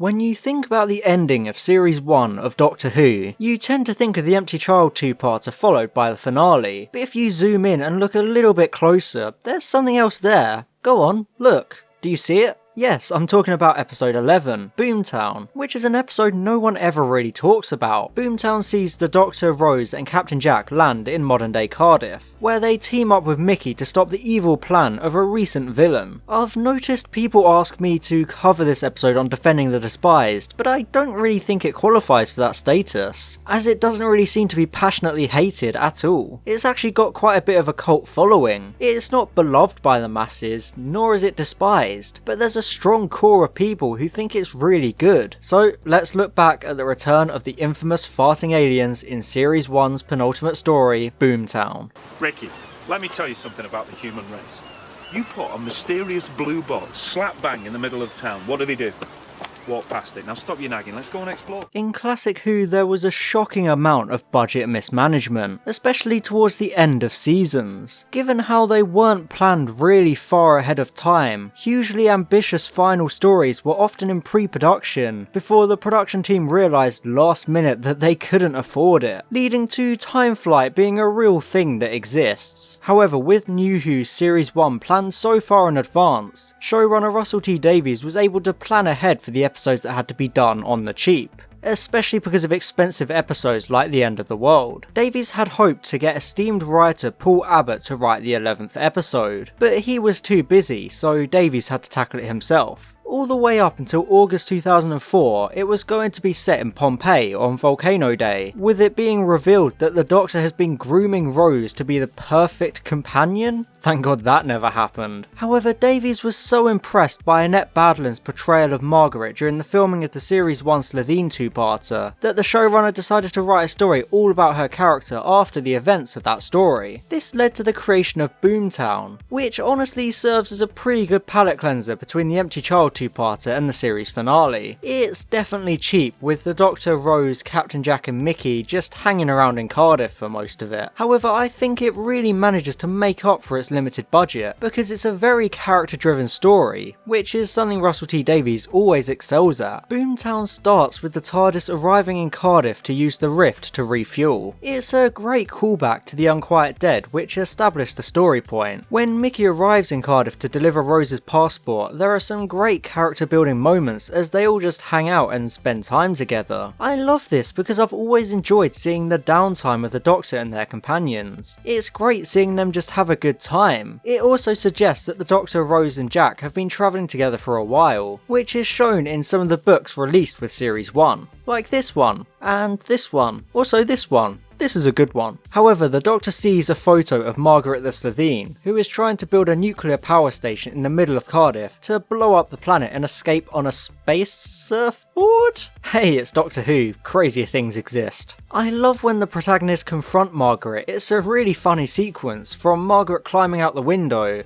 When you think about the ending of Series 1 of Doctor Who, you tend to think of the Empty Child two-parter followed by the finale, but if you zoom in and look a little bit closer, there's something else there. Go on, look. Do you see it? Yes, I'm talking about episode 11, Boomtown, which is an episode no one ever really talks about. Boomtown sees the Doctor, Rose and Captain Jack land in modern day Cardiff, where they team up with Mickey to stop the evil plan of a recent villain. I've noticed people ask me to cover this episode on Defending the Despised, but I don't really think it qualifies for that status, as it doesn't really seem to be passionately hated at all. It's actually got quite a bit of a cult following. It's not beloved by the masses, nor is it despised, but there's a strong core of people who think it's really good. So let's look back at the return of the infamous farting aliens in Series 1's penultimate story, Boomtown. Ricky, let me tell you something about the human race. You put a mysterious blue box slap bang in the middle of town, what do? Walk past it. Now stop your nagging, let's go and explore. In Classic Who, there was a shocking amount of budget mismanagement, especially towards the end of seasons. Given how they weren't planned really far ahead of time, hugely ambitious final stories were often in pre-production before the production team realised last minute that they couldn't afford it, leading to time flight being a real thing that exists. However, with New Who Series 1 planned so far in advance, showrunner Russell T Davies was able to plan ahead for the episodes that had to be done on the cheap, especially because of expensive episodes like The End of the World. Davies had hoped to get esteemed writer Paul Abbott to write the 11th episode, but he was too busy, so Davies had to tackle it himself. All the way up until August 2004, it was going to be set in Pompeii on Volcano Day, with it being revealed that the Doctor has been grooming Rose to be the perfect companion. Thank God that never happened. However, Davies was so impressed by Annette Badland's portrayal of Margaret during the filming of the Series 1 Slitheen two-parter, that the showrunner decided to write a story all about her character after the events of that story. This led to the creation of Boomtown, which honestly serves as a pretty good palate cleanser between the Empty Child two-parter and the series finale. It's definitely cheap, with the Doctor, Rose, Captain Jack and Mickey just hanging around in Cardiff for most of it. However, I think it really manages to make up for its limited budget, because it's a very character-driven story, which is something Russell T Davies always excels at. Boomtown starts with the TARDIS arriving in Cardiff to use the rift to refuel. It's a great callback to The Unquiet Dead, which established the story point. When Mickey arrives in Cardiff to deliver Rose's passport, there are some great character building moments as they all just hang out and spend time together. I love this because I've always enjoyed seeing the downtime of the Doctor and their companions. It's great seeing them just have a good time. It also suggests that the Doctor, Rose and Jack have been travelling together for a while, which is shown in some of the books released with Series 1. Like this one, and this one, also this one. This is a good one. However, the Doctor sees a photo of Margaret the Slitheen, who is trying to build a nuclear power station in the middle of Cardiff to blow up the planet and escape on a space surfboard? Hey, it's Doctor Who, crazier things exist. I love when the protagonists confront Margaret. It's a really funny sequence, from Margaret climbing out the window.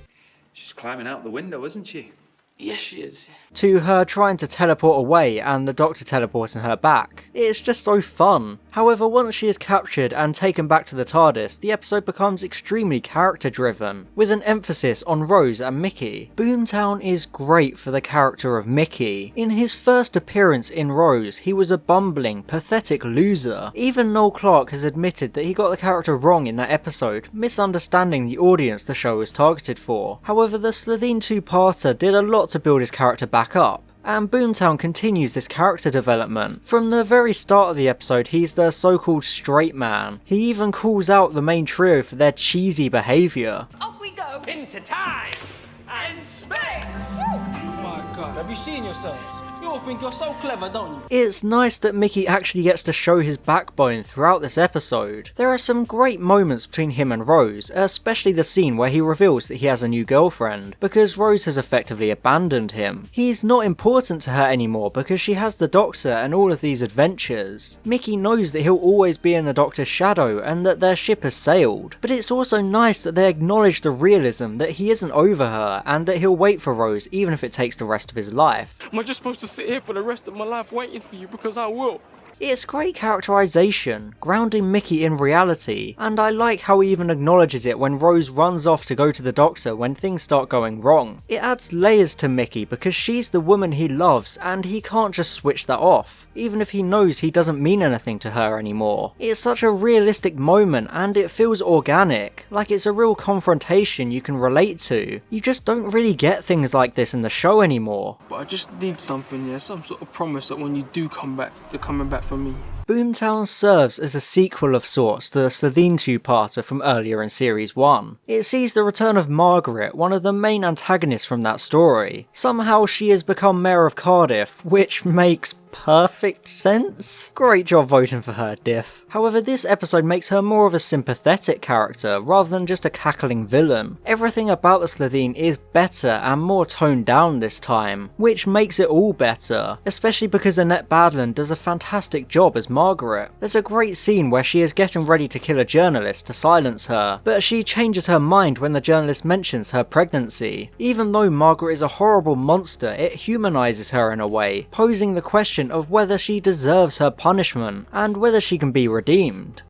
She's climbing out the window, isn't she? Yes, she is. To her trying to teleport away and the Doctor teleporting her back. It's just so fun. However, once she is captured and taken back to the TARDIS, the episode becomes extremely character driven, with an emphasis on Rose and Mickey. Boomtown is great for the character of Mickey. In his first appearance in Rose, he was a bumbling, pathetic loser. Even Noel Clarke has admitted that he got the character wrong in that episode, misunderstanding the audience the show was targeted for. However, the Slitheen two-parter did a lot to build his character back up, and Boomtown continues this character development. From the very start of the episode, he's the so-called straight man. He even calls out the main trio for their cheesy behaviour. Off we go! Into time and space! Oh my god, have you seen yourselves? You all think you're so clever, don't you? It's nice that Mickey actually gets to show his backbone throughout this episode. There are some great moments between him and Rose, especially the scene where he reveals that he has a new girlfriend, because Rose has effectively abandoned him. He's not important to her anymore because she has the Doctor and all of these adventures. Mickey knows that he'll always be in the Doctor's shadow and that their ship has sailed, but it's also nice that they acknowledge the realism that he isn't over her and that he'll wait for Rose even if it takes the rest of his life. Am I just supposed to sit here for the rest of my life waiting for you? Because I will. It's great characterization, grounding Mickey in reality, and I like how he even acknowledges it when Rose runs off to go to the doctor when things start going wrong. It adds layers to Mickey because she's the woman he loves and he can't just switch that off, even if he knows he doesn't mean anything to her anymore. It's such a realistic moment and it feels organic, like it's a real confrontation you can relate to. You just don't really get things like this in the show anymore. But I just need something, yeah, some sort of promise that when you do come back, you're coming back for me. Boomtown serves as a sequel of sorts to the Slitheen two-parter from earlier in Series 1. It sees the return of Margaret, one of the main antagonists from that story. Somehow she has become Mayor of Cardiff, which makes perfect sense. Great job voting for her, Diff. However, this episode makes her more of a sympathetic character rather than just a cackling villain. Everything about the Slitheen is better and more toned down this time, which makes it all better, especially because Annette Badland does a fantastic job as Margaret. There's a great scene where she is getting ready to kill a journalist to silence her, but she changes her mind when the journalist mentions her pregnancy. Even though Margaret is a horrible monster, it humanizes her in a way, posing the question of whether she deserves her punishment and whether she can be redeemed.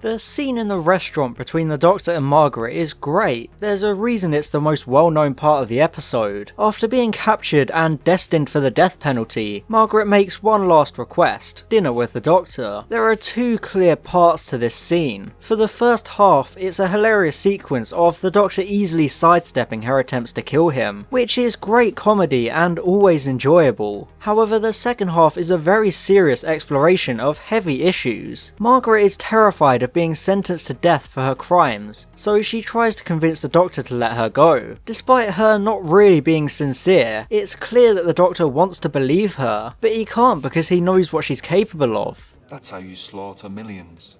The scene in the restaurant between the Doctor and Margaret is great. There's a reason it's the most well-known part of the episode. After being captured and destined for the death penalty, Margaret makes one last request: dinner with the Doctor. There are two clear parts to this scene. For the first half, it's a hilarious sequence of the Doctor easily sidestepping her attempts to kill him, which is great comedy and always enjoyable. However, the second half is a very serious exploration of heavy issues. Margaret is terrified of being sentenced to death for her crimes, so she tries to convince the Doctor to let her go. Despite her not really being sincere, it's clear that the Doctor wants to believe her, but he can't because he knows what she's capable of. That's how you slaughter millions.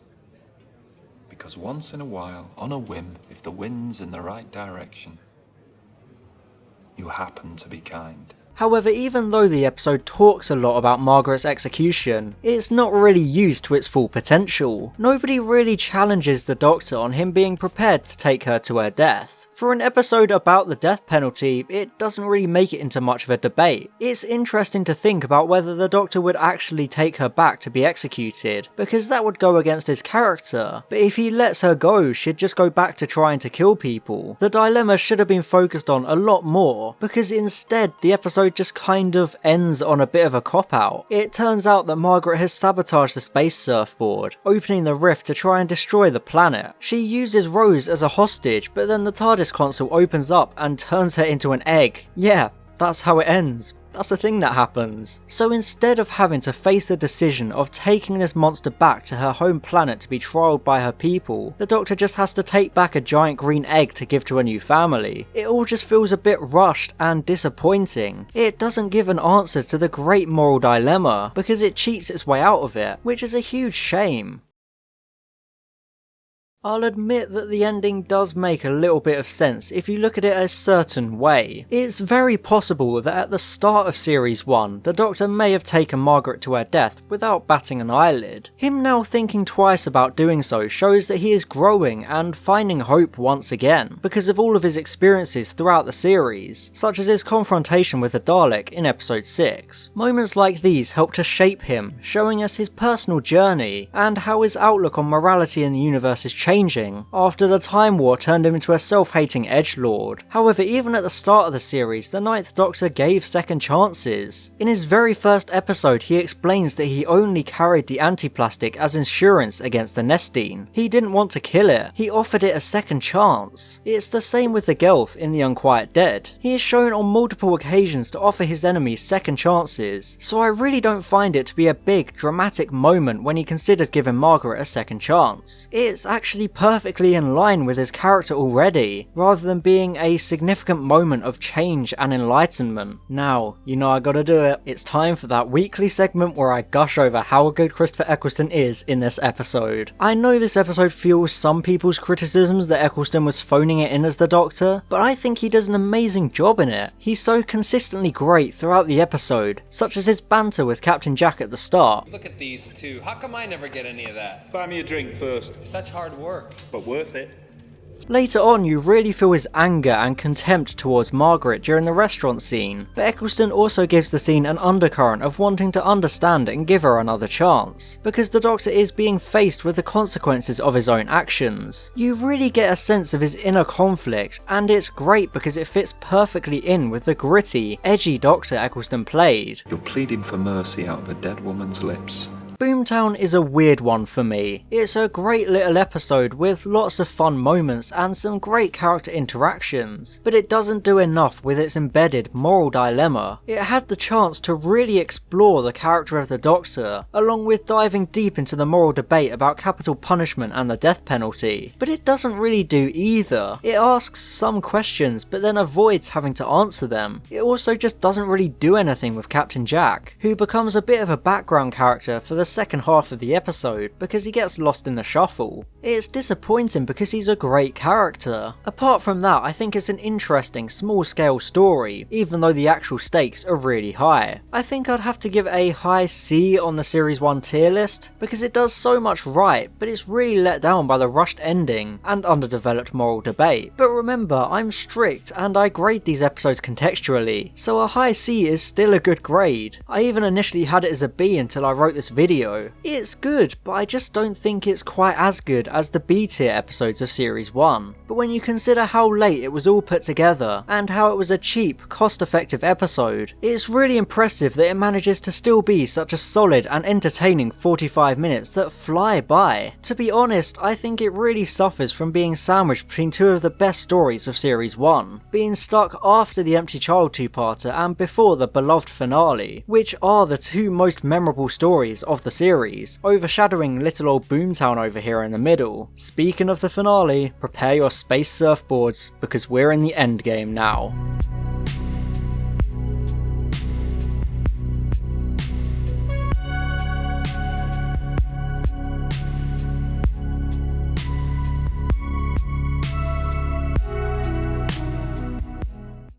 Because once in a while, on a whim, if the wind's in the right direction, you happen to be kind. However, even though the episode talks a lot about Margaret's execution, it's not really used to its full potential. Nobody really challenges the Doctor on him being prepared to take her to her death. For an episode about the death penalty, it doesn't really make it into much of a debate. It's interesting to think about whether the Doctor would actually take her back to be executed, because that would go against his character. But if he lets her go, she'd just go back to trying to kill people. The dilemma should have been focused on a lot more, because instead the episode just kind of ends on a bit of a cop-out. It turns out that Margaret has sabotaged the space surfboard, opening the rift to try and destroy the planet. She uses Rose as a hostage, but then the TARDIS console opens up and turns her into an egg. Yeah, that's how it ends. That's a thing that happens. So instead of having to face the decision of taking this monster back to her home planet to be trialed by her people, the Doctor just has to take back a giant green egg to give to a new family. It all just feels a bit rushed and disappointing. It doesn't give an answer to the great moral dilemma, because it cheats its way out of it, which is a huge shame. I'll admit that the ending does make a little bit of sense if you look at it a certain way. It's very possible that at the start of Series 1, the Doctor may have taken Margaret to her death without batting an eyelid. Him now thinking twice about doing so shows that he is growing and finding hope once again, because of all of his experiences throughout the series, such as his confrontation with the Dalek in episode 6. Moments like these help to shape him, showing us his personal journey, and how his outlook on morality in the universe is changing after the Time War turned him into a self-hating edgelord. However, even at the start of the series, the Ninth Doctor gave second chances. In his very first episode, he explains that he only carried the antiplastic as insurance against the Nestine. He didn't want to kill it, he offered it a second chance. It's the same with the Gelth in The Unquiet Dead. He is shown on multiple occasions to offer his enemies second chances, so I really don't find it to be a big, dramatic moment when he considers giving Margaret a second chance. It's actually perfectly in line with his character already, rather than being a significant moment of change and enlightenment. Now, you know I gotta do it. It's time for that weekly segment where I gush over how good Christopher Eccleston is in this episode. I know this episode fuels some people's criticisms that Eccleston was phoning it in as the Doctor, but I think he does an amazing job in it. He's so consistently great throughout the episode, such as his banter with Captain Jack at the start. Look at these two. How come I never get any of that? Buy me a drink first. Such hard work. But worth it. Later on, you really feel his anger and contempt towards Margaret during the restaurant scene, but Eccleston also gives the scene an undercurrent of wanting to understand and give her another chance, because the Doctor is being faced with the consequences of his own actions. You really get a sense of his inner conflict, and it's great because it fits perfectly in with the gritty, edgy Doctor Eccleston played. You're pleading for mercy out of a dead woman's lips. Boomtown is a weird one for me. It's a great little episode with lots of fun moments and some great character interactions, but it doesn't do enough with its embedded moral dilemma. It had the chance to really explore the character of the Doctor, along with diving deep into the moral debate about capital punishment and the death penalty, but it doesn't really do either. It asks some questions but then avoids having to answer them. It also just doesn't really do anything with Captain Jack, who becomes a bit of a background character for the second half of the episode because he gets lost in the shuffle. It's disappointing because he's a great character. Apart from that, I think it's an interesting small scale story, even though the actual stakes are really high. I think I'd have to give a high C on the Series 1 tier list because it does so much right, but it's really let down by the rushed ending and underdeveloped moral debate. But remember, I'm strict and I grade these episodes contextually, so a high C is still a good grade. I even initially had it as a B until I wrote this video. It's good, but I just don't think it's quite as good as the B tier episodes of Series 1. But when you consider how late it was all put together, and how it was a cheap, cost-effective episode, it's really impressive that it manages to still be such a solid and entertaining 45 minutes that fly by. To be honest, I think it really suffers from being sandwiched between two of the best stories of Series 1, being stuck after the Empty Child two-parter and before the beloved finale, which are the two most memorable stories of the series, overshadowing little old Boomtown over here in the middle. Speaking of the finale, prepare your space surfboards because we're in the endgame now.